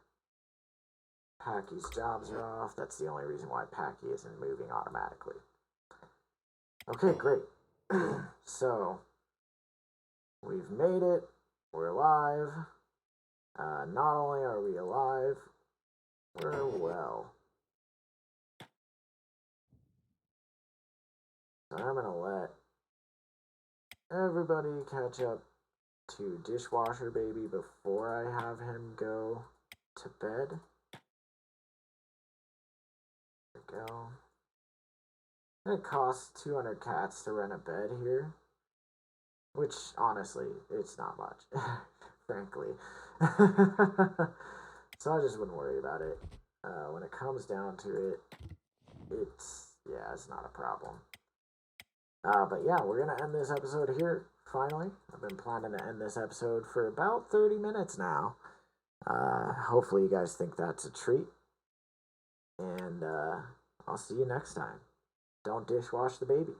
Packy's jobs are off. That's the only reason why Packy isn't moving automatically. Okay, great. So, we've made it. We're alive. Not only are we alive, we're well. So I'm going to let everybody catch up to Dishwasher Baby before I have him go to bed. There we go. It costs 200 cats to rent a bed here, which honestly, it's not much, frankly. So I just wouldn't worry about it. When it comes down to it, it's not a problem. But yeah, we're gonna end this episode here. Finally, I've been planning to end this episode for about 30 minutes now. Hopefully, you guys think that's a treat. And I'll see you next time. Don't dishwash the baby.